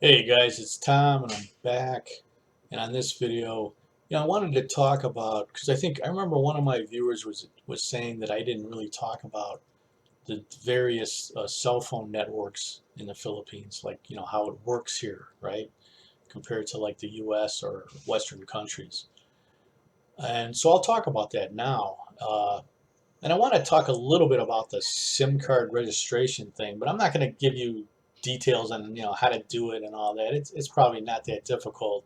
Hey guys, it's Tom and I'm back. And on this video, I wanted to talk about because I remember one of my viewers was saying that I didn't really talk about the various cell phone networks in the Philippines, like how it works here, right, compared to like the U.S. or Western countries. And so I'll talk about that now. And I want to talk a little bit about the SIM card registration thing, but I'm not going to give you details on how to do it and all that. It's probably not that difficult.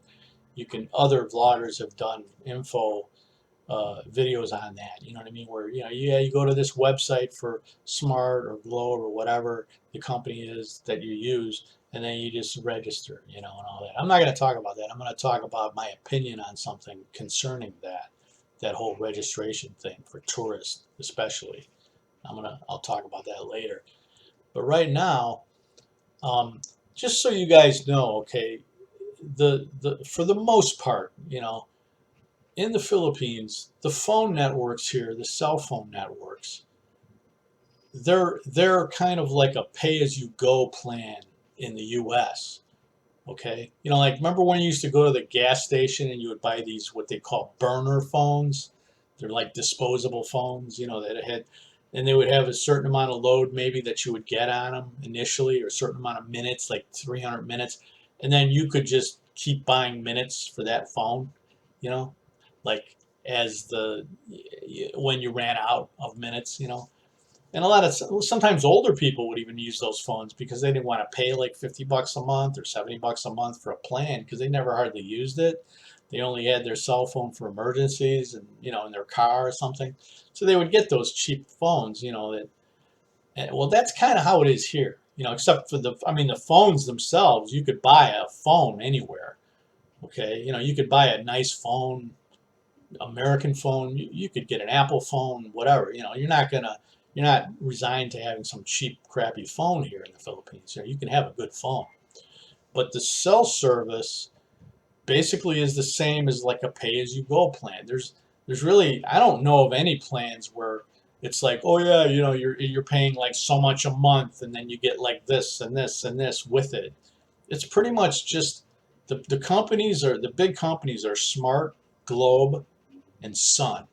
You can Other vloggers have done info videos on that. You know what I mean? Where you go to this website for Smart or Globe or whatever the company is that you use, and then you just register. And all that. I'm not going to talk about that. I'm going to talk about my opinion on something concerning that whole registration thing for tourists, especially. I'll talk about that later. But right now, um, just so you guys know, okay, the for the most part, in the Philippines, the phone networks here, the cell phone networks, they're kind of like a pay-as-you-go plan in the U.S. Okay, like remember when you used to go to the gas station and you would buy these what they call burner phones? They're like disposable phones, that had, and they would have a certain amount of load maybe that you would get on them initially, or a certain amount of minutes, like 300 minutes, and then you could just keep buying minutes for that phone, you know, like as the when you ran out of minutes, and a lot of sometimes older people would even use those phones because they didn't want to pay like 50 bucks a month or 70 bucks a month for a plan because they never hardly used it. They only had their cell phone for emergencies and in their car or something. So they would get those cheap phones, that well, that's kind of how it is here. Except for the phones themselves, you could buy a phone anywhere. Okay, you could buy a nice phone, American phone. You could get an Apple phone, whatever. You're not resigned to having some cheap, crappy phone here in the Philippines. You can have a good phone, but the cell service basically is the same as like a pay-as-you-go plan. There's really I don't know of any plans where it's like, oh yeah, you're paying like so much a month and then you get like this and this and this with it. It's pretty much just the big companies are Smart, Globe, and Sun.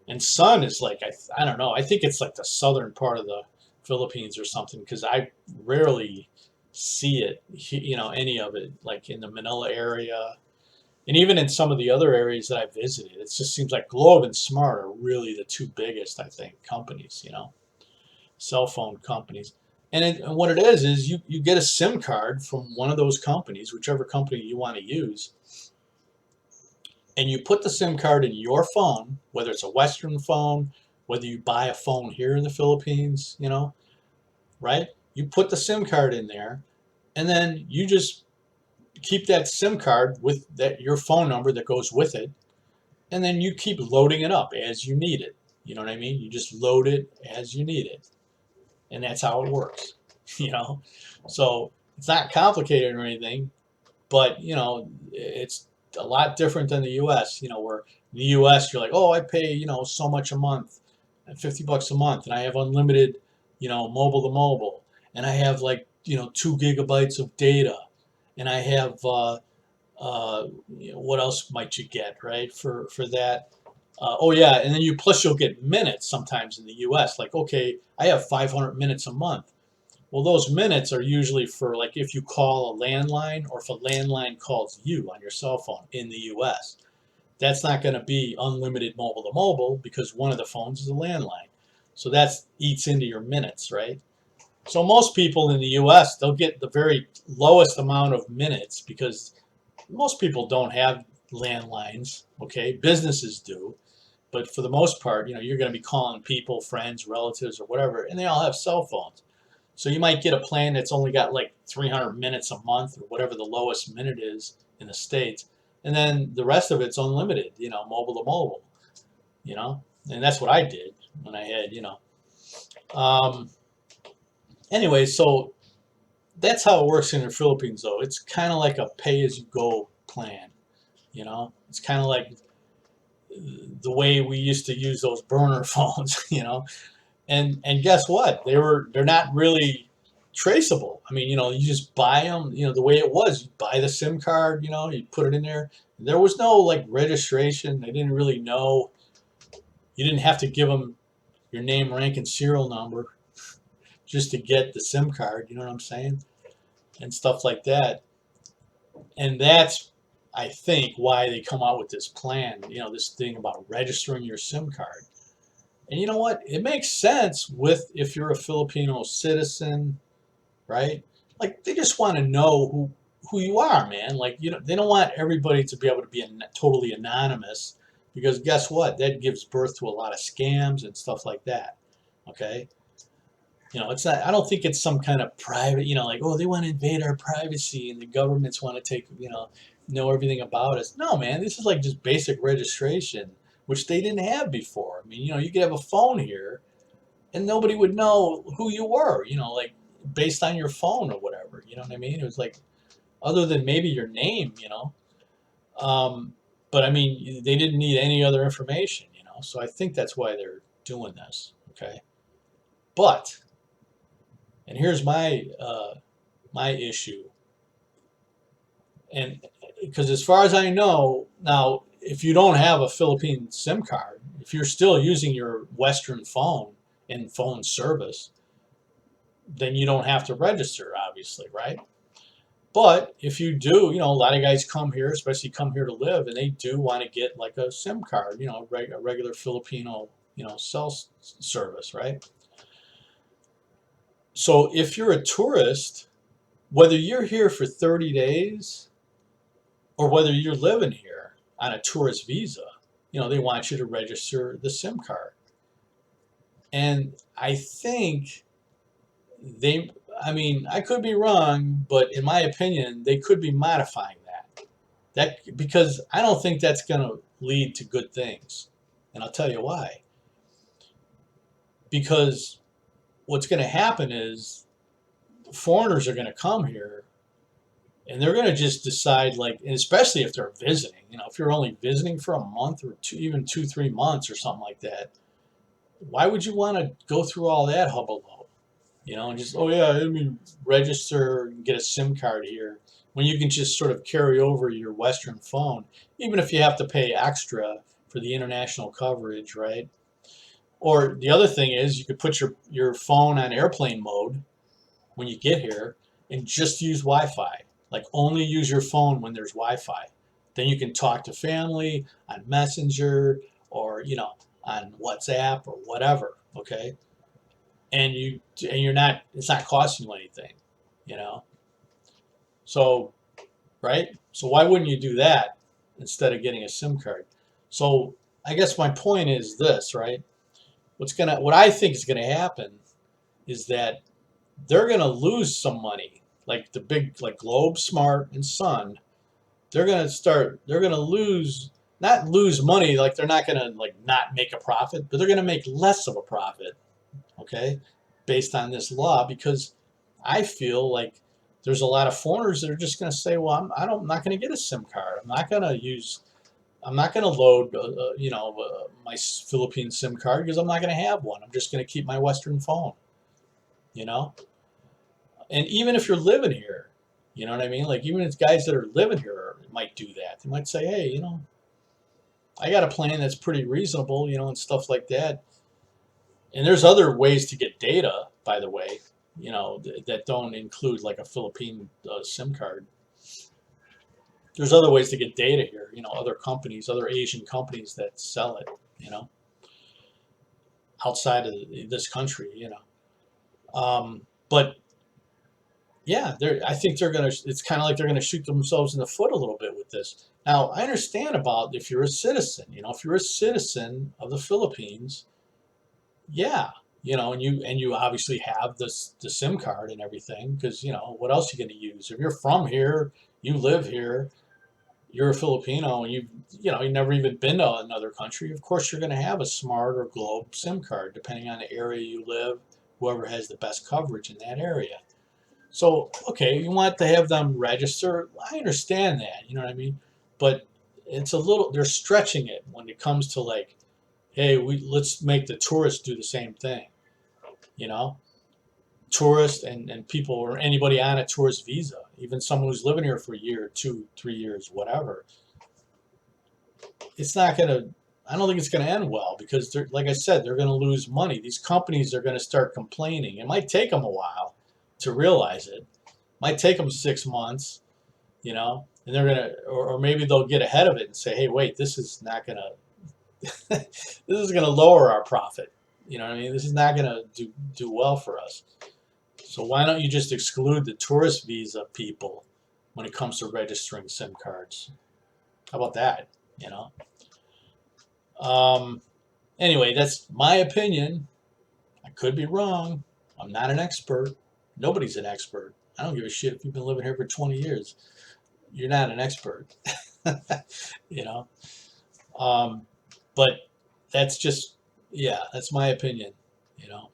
And Sun is like I don't know. I think it's like the southern part of the Philippines or something because I rarely see it. Any of it like in the Manila area, and even in some of the other areas that I visited. It just seems like Globe and Smart are really the two biggest, I think, companies. Cell phone companies. And what it is you get a SIM card from one of those companies, whichever company you want to use, and you put the SIM card in your phone, whether it's a Western phone, whether you buy a phone here in the Philippines, right? You put the SIM card in there, and then you just keep that SIM card with that your phone number that goes with it, and then you keep loading it up as you need it. You know what I mean? You just load it as you need it, and that's how it works. You know, so it's not complicated or anything, but it's a lot different than the U.S. Where in the U.S. you're like, oh, I pay so much a month, 50 bucks a month, and I have unlimited mobile to mobile, and I have like 2 gigabytes of data, and I have what else might you get right for that? Oh yeah, and then you'll get minutes sometimes in the U.S. Like okay, I have 500 minutes a month. Well, those minutes are usually for like if you call a landline or if a landline calls you on your cell phone in the US. That's not going to be unlimited mobile to mobile because one of the phones is a landline. So that eats into your minutes, right? So most people in the US, they'll get the very lowest amount of minutes because most people don't have landlines, okay? Businesses do. But for the most part, you're going to be calling people, friends, relatives, or whatever, and they all have cell phones. So you might get a plan that's only got like 300 minutes a month or whatever the lowest minute is in the States. And then the rest of it's unlimited, mobile to mobile, you know. And that's what I did when I had. Um, anyway, so that's how it works in the Philippines, though. It's kind of like a pay-as-you-go plan, It's kind of like the way we used to use those burner phones, And guess what? They're not really traceable. I mean, you just buy them, the way it was. You buy the SIM card, you put it in there. There was no like registration. They didn't really know. You didn't have to give them your name, rank, and serial number just to get the SIM card. You know what I'm saying? And stuff like that. And that's, I think, why they come out with this plan. This thing about registering your SIM card. And you know what? It makes sense with if you're a Filipino citizen, right? Like they just want to know who you are, man. Like they don't want everybody to be able to be totally anonymous, because guess what? That gives birth to a lot of scams and stuff like that. Okay? It's not. I don't think it's some kind of private. Like, oh, they want to invade our privacy and the governments want to take know everything about us. No, man. This is like just basic registration, which they didn't have before. I mean, you could have a phone here and nobody would know who you were, like based on your phone or whatever. You know what I mean? It was like, other than maybe your name. But I mean, they didn't need any other information. So I think that's why they're doing this. Okay. But, and here's my issue. And because as far as I know, now, if you don't have a Philippine SIM card, if you're still using your Western phone and phone service, then you don't have to register, obviously, right? But if you do, a lot of guys come here, especially come here to live, and they do want to get like a SIM card, a regular Filipino, cell service, right? So if you're a tourist, whether you're here for 30 days or whether you're living here on a tourist visa, they want you to register the SIM card. And I think I mean, I could be wrong, but in my opinion, they could be modifying that because I don't think that's going to lead to good things. And I'll tell you why. Because what's going to happen is foreigners are going to come here and they're going to just decide, like, and especially if they're visiting, if you're only visiting for a month or even 2-3 months or something like that, why would you want to go through all that hubbub? And just, oh yeah, let me register and get a SIM card here, when you can just sort of carry over your Western phone, even if you have to pay extra for the international coverage, right? Or the other thing is you could put your phone on airplane mode when you get here and just use Wi-Fi. Like only use your phone when there's Wi-Fi. Then you can talk to family on Messenger or, on WhatsApp or whatever, okay? And you're not, it's not costing you anything. So, right? So why wouldn't you do that instead of getting a SIM card? So I guess my point is this, right? What I think is gonna happen is that they're gonna lose some money, like the big, like Globe, Smart, and Sun. They're gonna not lose money, like they're not gonna like not make a profit, but they're gonna make less of a profit, okay, based on this law, because I feel like there's a lot of foreigners that are just going to say, well, I'm not going to get a SIM card. I'm not going to load, my Philippine SIM card because I'm not going to have one. I'm just going to keep my Western phone, you know? And even if you're living here, you know what I mean? Like even if guys that are living here might do that. They might say, hey, I got a plan that's pretty reasonable, and stuff like that. And there's other ways to get data, by the way, that don't include like a Philippine SIM card. There's other ways to get data here, other Asian companies that sell it, outside of this country. But yeah, I think it's kind of like they're gonna shoot themselves in the foot a little bit with this. Now, I understand about if you're a citizen, if you're a citizen of the Philippines, yeah, and you obviously have the SIM card and everything, because what else are you going to use? If you're from here, you live here, you're a Filipino, and you've never even been to another country. Of course, you're going to have a Smart or Globe SIM card, depending on the area you live. Whoever has the best coverage in that area. So, okay, you want to have them register. I understand that, you know what I mean? But they're stretching it when it comes to like, hey, let's make the tourists do the same thing. tourists and people or anybody on a tourist visa, even someone who's living here for a year, 2, 3 years, whatever. It's not going to, I don't think it's going to end well because they're, like I said, they're going to lose money. These companies are going to start complaining. It might take them a while to realize it. Might take them 6 months, you know, and they're going to, or maybe they'll get ahead of it and say, hey, wait, this is not going to, this is going to lower our profit. You know what I mean? This is not going to do well for us. So why don't you just exclude the tourist visa people when it comes to registering SIM cards? How about that? You know. Anyway, that's my opinion. I could be wrong. I'm not an expert. Nobody's an expert. I don't give a shit if you've been living here for 20 years. You're not an expert. You know. But that's just, yeah, that's my opinion. You know.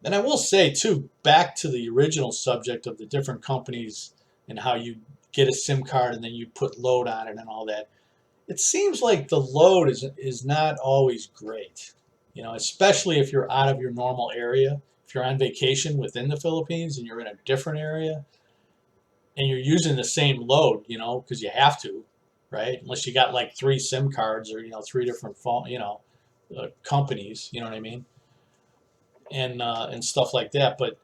And I will say too, back to the original subject of the different companies and how you get a SIM card and then you put load on it and all that. It seems like the load is not always great, you know, especially if you're out of your normal area. If you're on vacation within the Philippines and you're in a different area and you're using the same load, you know, because you have to, right? Unless you got like 3 SIM cards or, you know, 3 different phone, you know, companies, you know what I mean? And stuff like that. But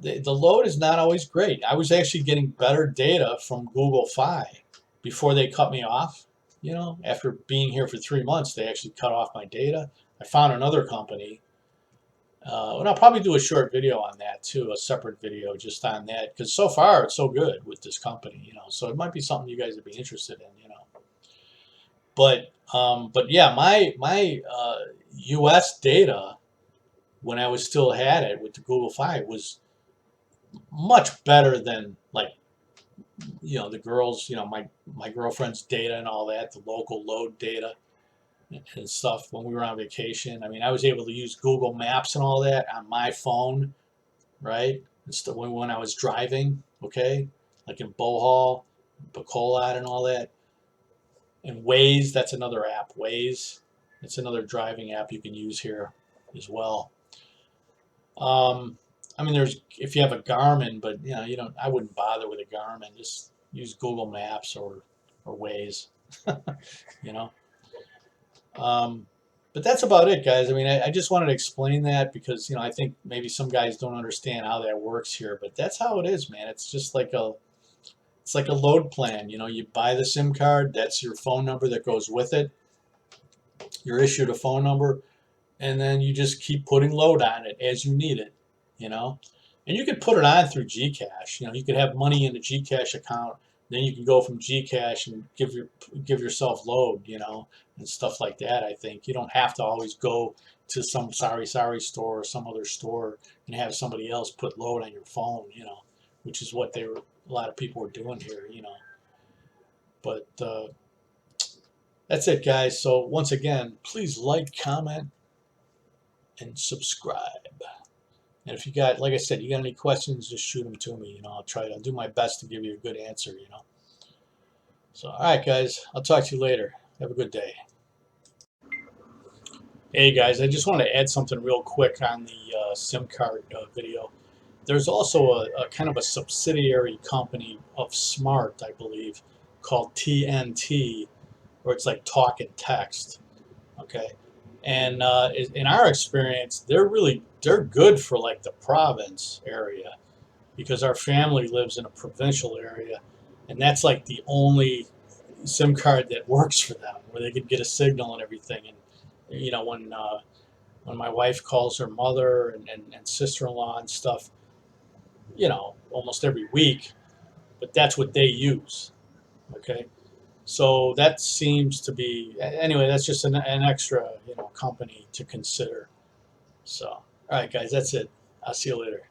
the load is not always great. I was actually getting better data from Google Fi before they cut me off. You know, after being here for 3 months, they actually cut off my data. I found another company, and I'll probably do a short video on that too, a separate video just on that, because so far it's so good with this company. You know, so it might be something you guys would be interested in. You know, but yeah, my U.S. data when I was still had it with the Google Fi was much better than, like, you know, the girls, you know, my girlfriend's data and all that, the local load data and stuff when we were on vacation. I mean, I was able to use Google Maps and all that on my phone, right? Instead when I was driving, okay, like in Bohol, Bacolod and all that. And Waze, that's another app. Waze, it's another driving app you can use here as well. I mean, there's, if you have a Garmin, but you know, you don't. I wouldn't bother with a Garmin. Just use Google Maps or Waze. You know. But that's about it, guys. I mean, I just wanted to explain that because, you know, I think maybe some guys don't understand how that works here, but that's how it is, man. It's just like it's like a load plan. You know, you buy the SIM card. That's your phone number that goes with it. You're issued a phone number, and then you just keep putting load on it as you need it, you know. And you could put it on through Gcash. You know, you could have money in a Gcash account. Then you can go from Gcash and give yourself load, you know, and stuff like that. I think you don't have to always go to some Sari store or some other store and have somebody else put load on your phone, you know, which is what a lot of people were doing here, you know. But that's it, guys. So once again, please like, comment, and subscribe. And if you got, like I said, you got any questions, just shoot them to me. You know, I'll do my best to give you a good answer, you know. So, all right, guys, I'll talk to you later. Have a good day. Hey, guys, I just wanted to add something real quick on the SIM card video. There's also a kind of a subsidiary company of Smart, I believe, called TNT, where it's like talk and text. Okay. And in our experience, they're good for like the province area because our family lives in a provincial area, and that's like the only SIM card that works for them, where they could get a signal and everything. And you know, when my wife calls her mother and sister-in-law and stuff, you know, almost every week, but that's what they use. Okay. So that seems to be, anyway, that's just an extra, you know, company to consider. So, all right, guys, that's it. I'll see you later.